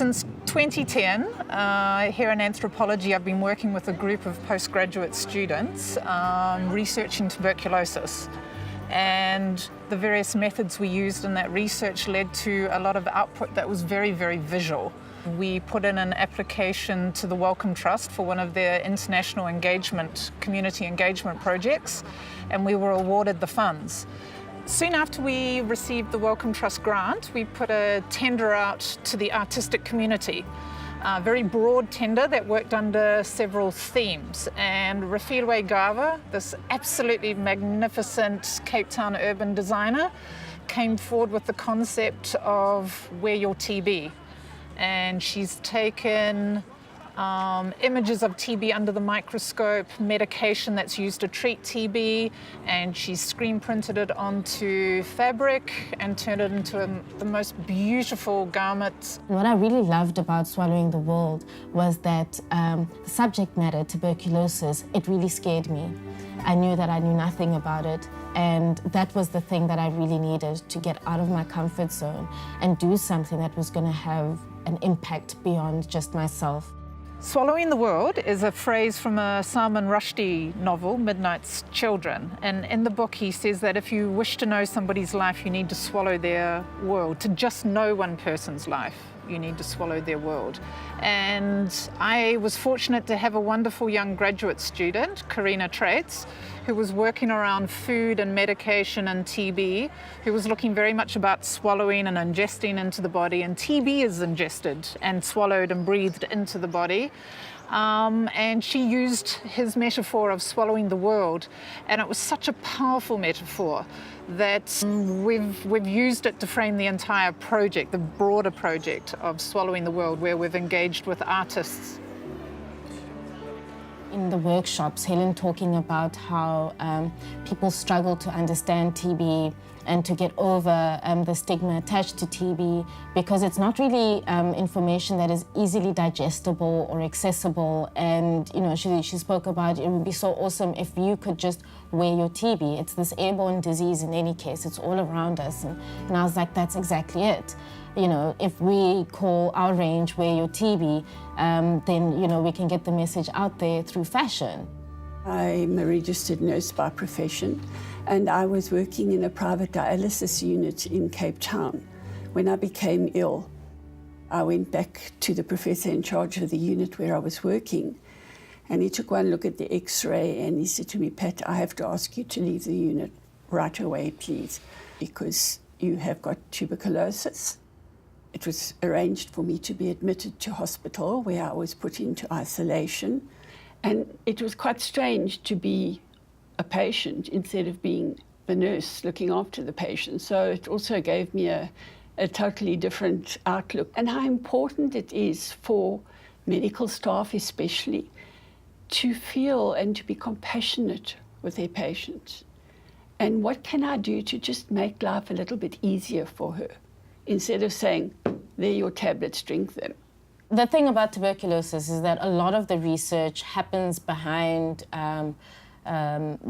Since 2010, here in anthropology, I've been working with a group of postgraduate students researching tuberculosis. And the various methods we used in that research led to a lot of output that was very, very visual. We put in an application to the Wellcome Trust for one of their international community engagement projects, and we were awarded the funds. Soon after we received the Wellcome Trust grant, we put a tender out to the artistic community. A very broad tender that worked under several themes. And Refiloe Gava, this absolutely magnificent Cape Town urban designer, came forward with the concept of Wear Your TB. And she's taken images of TB under the microscope, medication that's used to treat TB, and she's screen printed it onto fabric and turned it into the most beautiful garment. What I really loved about Swallowing the World was that the subject matter, tuberculosis, it really scared me. I knew that I knew nothing about it, and that was the thing that I really needed to get out of my comfort zone and do something that was going to have an impact beyond just myself. Swallowing the World is a phrase from a Salman Rushdie novel, Midnight's Children. And in the book, he says that if you wish to know somebody's life, you need to swallow their world. To just know one person's life, you need to swallow their world. And I was fortunate to have a wonderful young graduate student, Karina Traits, who was working around food and medication and TB, who was looking very much about swallowing and ingesting into the body. And TB is ingested and swallowed and breathed into the body. And she used his metaphor of swallowing the world. And it was such a powerful metaphor that we've used it to frame the entire project, the broader project of Swallowing the World, where we've engaged with artists. In the workshops, Helen talking about how people struggle to understand TB and to get over the stigma attached to TB because it's not really information that is easily digestible or accessible. And you know, she spoke about it would be so awesome if you could just wear your TB. It's this airborne disease in any case, it's all around us. And I was like, that's exactly it. You know, if we call our range Wear Your TB, then, you know, we can get the message out there through fashion. I'm a registered nurse by profession, and I was working in a private dialysis unit in Cape Town. When I became ill, I went back to the professor in charge of the unit where I was working, and he took one look at the X-ray and he said to me, Pat, I have to ask you to leave the unit right away, please, because you have got tuberculosis. It was arranged for me to be admitted to hospital where I was put into isolation. And it was quite strange to be a patient instead of being the nurse looking after the patient. So it also gave me a totally different outlook. And how important it is for medical staff especially to feel and to be compassionate with their patients. And what can I do to just make life a little bit easier for her? Instead of saying, there are your tablets, drink them. The thing about tuberculosis is that a lot of the research happens behind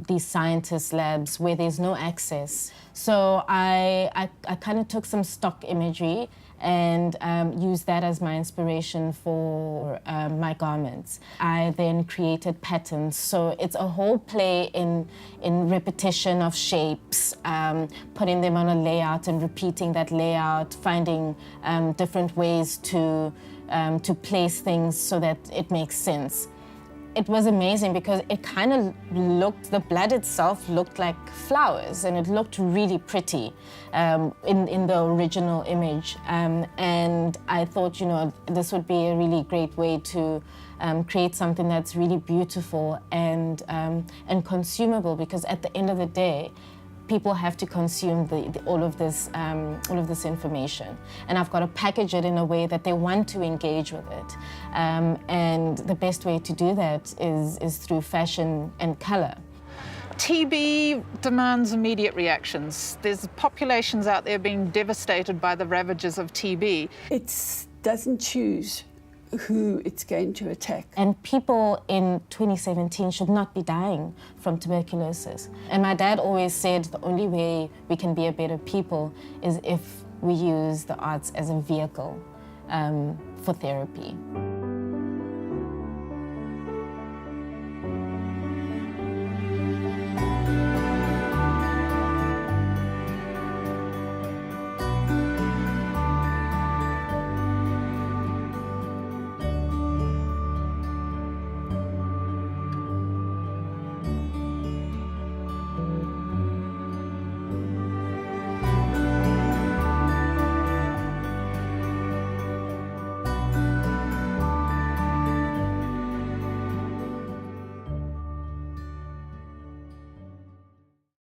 these scientists' labs where there's no access. So I kind of took some stock imagery and used that as my inspiration for my garments. I then created patterns. So it's a whole play in repetition of shapes, putting them on a layout and repeating that layout, finding different ways to place things so that it makes sense. It was amazing because it kind of looked, the blood itself looked like flowers and it looked really pretty in the original image. And I thought, you know, this would be a really great way to create something that's really beautiful and consumable, because at the end of the day, people have to consume all of this information. And I've got to package it in a way that they want to engage with it. And the best way to do that is through fashion and color. TB demands immediate reactions. There's populations out there being devastated by the ravages of TB. It doesn't choose who it's going to attack. And people in 2017 should not be dying from tuberculosis. And my dad always said the only way we can be a better people is if we use the arts as a vehicle for therapy.